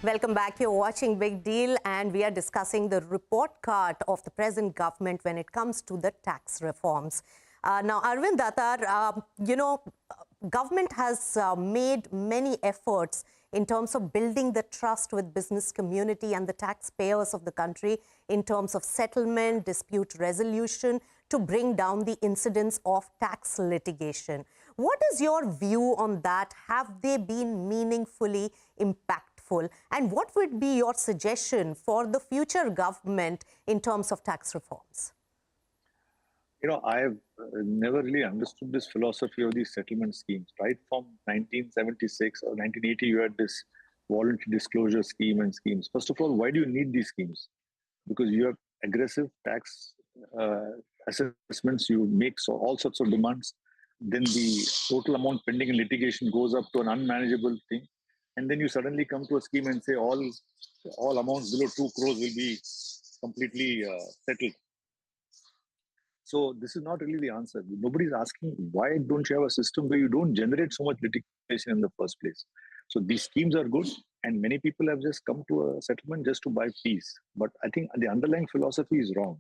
Welcome back. You're watching Big Deal, and we are discussing the report card of the present government when it comes to the tax reforms. Now, Arvind Datar, government has made many efforts in terms of building the trust with business community and the taxpayers of the country in terms of settlement, dispute resolution, to bring down the incidence of tax litigation. What is your view on that? Have they been meaningfully impactful? And what would be your suggestion for the future government in terms of tax reforms? I've never really understood this philosophy of these settlement schemes. Right from 1976 or 1980, you had this voluntary disclosure scheme and schemes. First of all, why do you need these schemes? Because you have aggressive tax assessments, you make all sorts of demands, then the total amount pending in litigation goes up to an unmanageable thing. And then you suddenly come to a scheme and say all amounts below 2 crores will be completely settled. So this is not really the answer. Nobody's asking, why don't you have a system where you don't generate so much litigation in the first place? So these schemes are good, and many people have just come to a settlement just to buy peace. But I think the underlying philosophy is wrong.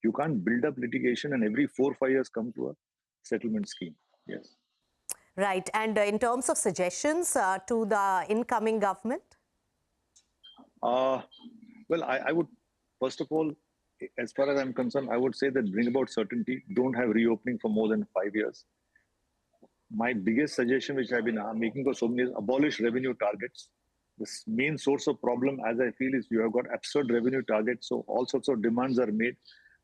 You can't build up litigation and every 4 or 5 years come to a settlement scheme. Yes. Right. And in terms of suggestions to the incoming government? Well, I would, first of all, as far as I'm concerned, I would say that bring about certainty. Don't have reopening for more than 5 years. My biggest suggestion, which I've been making for so many years, abolish revenue targets. The main source of problem, as I feel, is you have got absurd revenue targets. So all sorts of demands are made.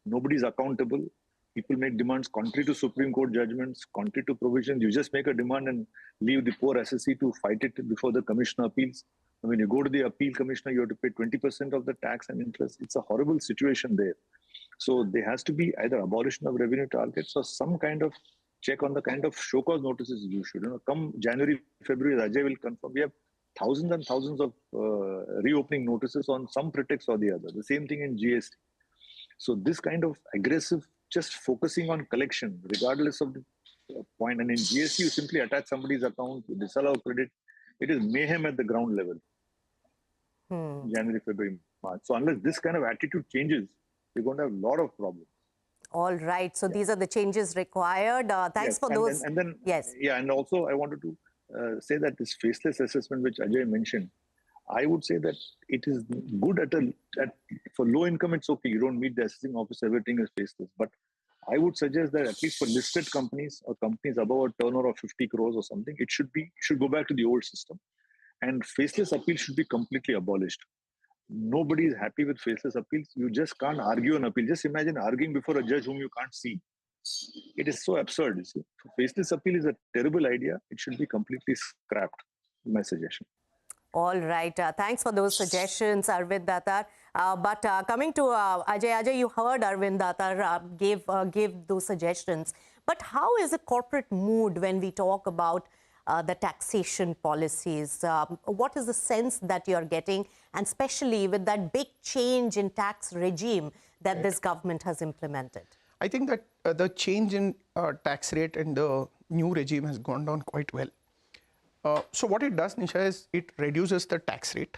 Nobody's accountable. People make demands contrary to Supreme Court judgments, contrary to provisions. You just make a demand and leave the poor assessee to fight it before the commissioner appeals. When you go to the appeal commissioner, you have to pay 20% of the tax and interest. It's a horrible situation there. So there has to be either abolition of revenue targets or some kind of check on the kind of show cause notices you should. Come January, February, Ajay will confirm. We have thousands and thousands of reopening notices on some pretext or the other. The same thing in GST. So this kind of aggressive, just focusing on collection, regardless of the point. And in GST, you simply attach somebody's account, you disallow credit. It is mayhem at the ground level. January, February, March. So unless this kind of attitude changes, we're going to have a lot of problems. All right. So these are the changes required. Thanks for those. And then, yes. Yeah, and also I wanted to say that this faceless assessment, which Ajay mentioned, I would say that it is good for low income, it's okay. You don't meet the assessing office, everything is faceless. But I would suggest that at least for listed companies or companies above a turnover of 50 crores or something, it should go back to the old system. And faceless appeals should be completely abolished. Nobody is happy with faceless appeals. You just can't argue an appeal. Just imagine arguing before a judge whom you can't see. It is so absurd. You see. So faceless appeal is a terrible idea. It should be completely scrapped, my suggestion. All right. Thanks for those suggestions, Arvind Datar. But coming to Ajay, you heard Arvind Datar gave those suggestions. But how is the corporate mood when we talk about the taxation policies? What is the sense that you're getting, and especially with that big change in tax regime that this government has implemented? I think that the change in tax rate and the new regime has gone down quite well. So what it does, Nisha, is it reduces the tax rate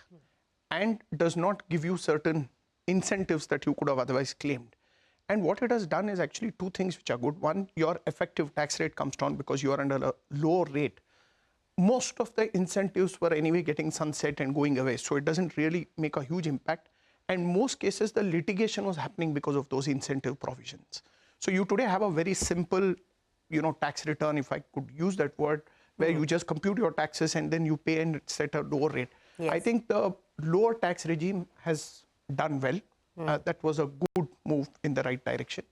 and does not give you certain incentives that you could have otherwise claimed. And what it has done is actually two things which are good. One, your effective tax rate comes down because you are under a lower rate. Most of the incentives were anyway getting sunset and going away, so it doesn't really make a huge impact. And most cases, the litigation was happening because of those incentive provisions. So you today have a very simple, tax return, if I could use that word, where you just compute your taxes and then you pay and it's at a lower rate. Yes. I think the lower tax regime has done well. That was a good move in the right direction.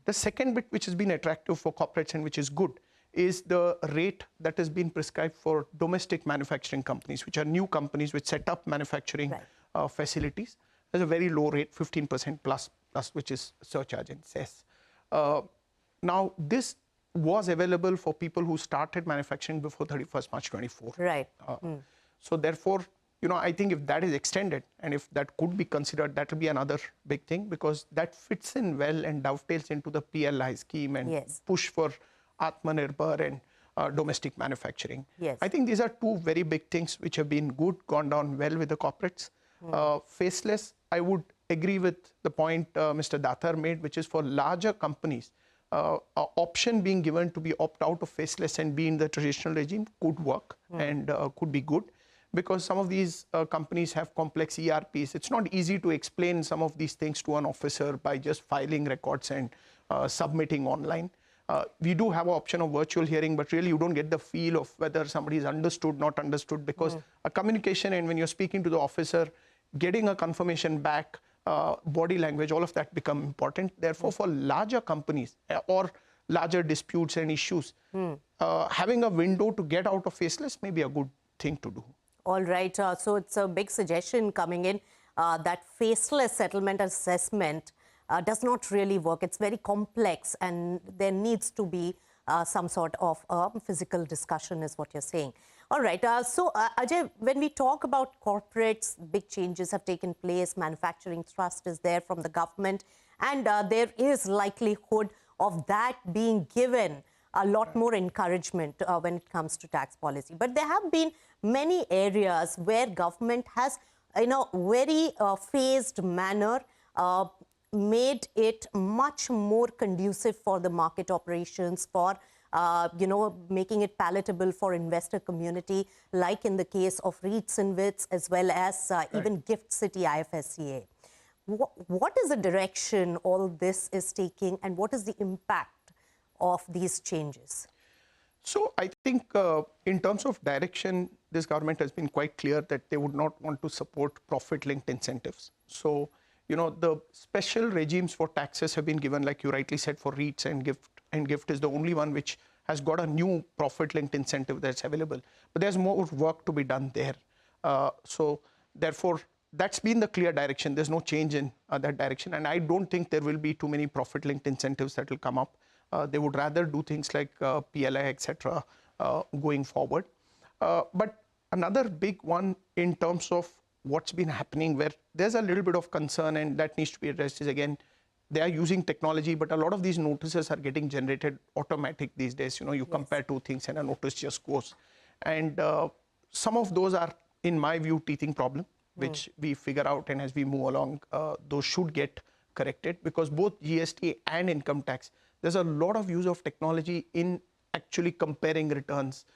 The second bit, which has been attractive for corporates and which is good, is the rate that has been prescribed for domestic manufacturing companies, which are new companies which set up manufacturing facilities. There's a very low rate, 15% plus, which is surcharge and cess. Now, this was available for people who started manufacturing before 31st March 24. Right. So therefore, I think if that is extended and if that could be considered, that will be another big thing, because that fits in well and dovetails into the PLI scheme and push for Atmanirbhar and domestic manufacturing. Yes. I think these are two very big things which have been good, gone down well with the corporates. Faceless, I would agree with the point Mr. Datar made, which is for larger companies, option being given to be opt out of faceless and be in the traditional regime could work and could be good, because some of these companies have complex ERPs. It's not easy to explain some of these things to an officer by just filing records and submitting online. We do have an option of virtual hearing, but really you don't get the feel of whether somebody is understood, not understood, because a communication, and when you're speaking to the officer, getting a confirmation back, body language, all of that become important. Therefore, for larger companies or larger disputes and issues, having a window to get out of faceless may be a good thing to do. All right. So it's a big suggestion coming in that faceless settlement assessment does not really work. It's very complex and there needs to be some sort of physical discussion is what you're saying. All right. So Ajay, when we talk about corporates, big changes have taken place. Manufacturing thrust is there from the government, and there is likelihood of that being given a lot more encouragement when it comes to tax policy. But there have been many areas where government has, in a very phased manner, made it much more conducive for the market operations, for making it palatable for investor community, like in the case of REITs and WITs, as well as even Gift City IFSCA. What is the direction all this is taking, and what is the impact of these changes? So I think in terms of direction, this government has been quite clear that they would not want to support profit-linked incentives. So, the special regimes for taxes have been given, like you rightly said, for REITs and Gift. And Gift is the only one which has got a new profit-linked incentive that's available. But there's more work to be done there. So therefore, that's been the clear direction. There's no change in that direction. And I don't think there will be too many profit-linked incentives that will come up. They would rather do things like PLI, etc., going forward. But another big one in terms of what's been happening, where there's a little bit of concern and that needs to be addressed, is again, they are using technology, but a lot of these notices are getting generated automatic these days. You compare two things and a notice just goes. And some of those are, in my view, teething problem, which we figure out, and as we move along, those should get corrected, because both GST and income tax, there's a lot of use of technology in actually comparing returns,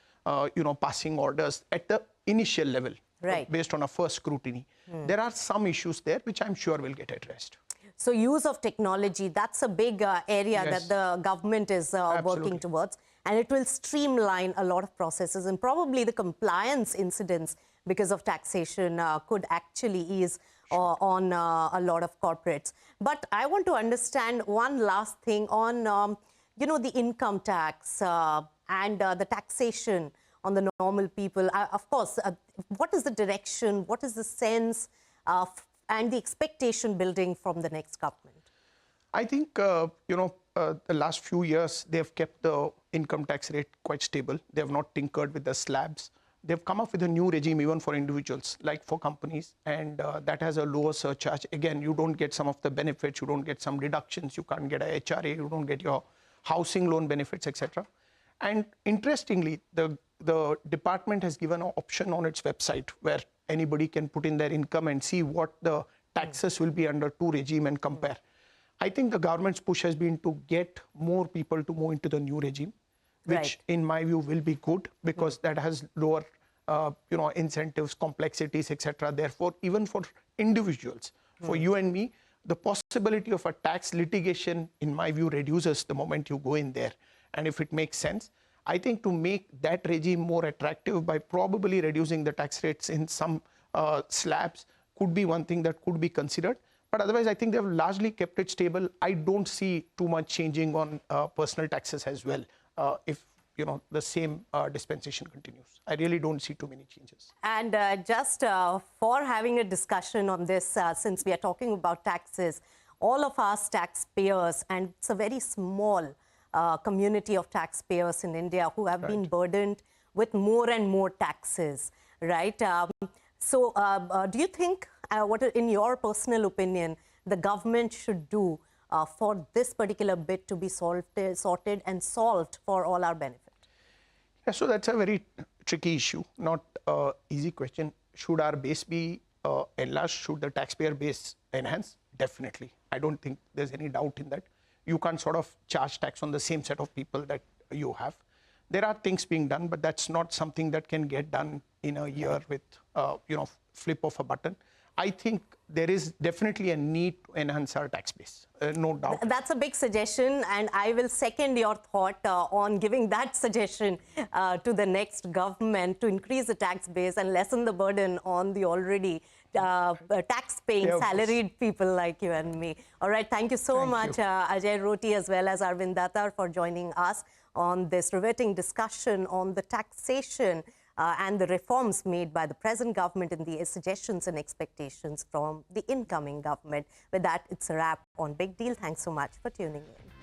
passing orders at the initial level, right, based on a first scrutiny. There are some issues there which I'm sure will get addressed. So use of technology, that's a big area that the government is working towards, and it will streamline a lot of processes, and probably the compliance incidents because of taxation could actually ease on a lot of corporates. But I want to understand one last thing on, the income tax and the taxation on the normal people. Of course, what is the direction? What is the sense and the expectation building from the next government? I think, the last few years, they've kept the income tax rate quite stable. They have not tinkered with the slabs. They've come up with a new regime even for individuals, like for companies, and that has a lower surcharge. Again, you don't get some of the benefits, you don't get some deductions, you can't get a HRA, you don't get your housing loan benefits, etc. And interestingly, the department has given an option on its website where anybody can put in their income and see what the taxes will be under two regime and compare. I think the government's push has been to get more people to move into the new regime, which in my view will be good, because that has lower incentives, complexities, etc. Therefore, even for individuals, for you and me, the possibility of a tax litigation, in my view, reduces the moment you go in there. And if it makes sense, I think to make that regime more attractive by probably reducing the tax rates in some slabs could be one thing that could be considered. But otherwise, I think they've largely kept it stable. I don't see too much changing on personal taxes as well, if the same dispensation continues. I really don't see too many changes. And just for having a discussion on this, since we are talking about taxes, all of us taxpayers, and it's a very small community of taxpayers in India who have been burdened with more and more taxes, right? So do you think, what in your personal opinion, the government should do for this particular bit to be sorted and solved for all our benefit? Yeah, so that's a very tricky issue, not an easy question. Should our base be enlarged? Should the taxpayer base enhance? Definitely. I don't think there's any doubt in that. You can't sort of charge tax on the same set of people that you have. There are things being done, but that's not something that can get done in a year with, flip of a button. I think there is definitely a need to enhance our tax base, no doubt. That's a big suggestion, and I will second your thought on giving that suggestion to the next government to increase the tax base and lessen the burden on the already tax-paying salaried people like you and me. All right, thank you so much, Ajay Rotti, as well as Arvind Datar, for joining us on this riveting discussion on the taxation and the reforms made by the present government and the suggestions and expectations from the incoming government. With that, it's a wrap on Big Deal. Thanks so much for tuning in.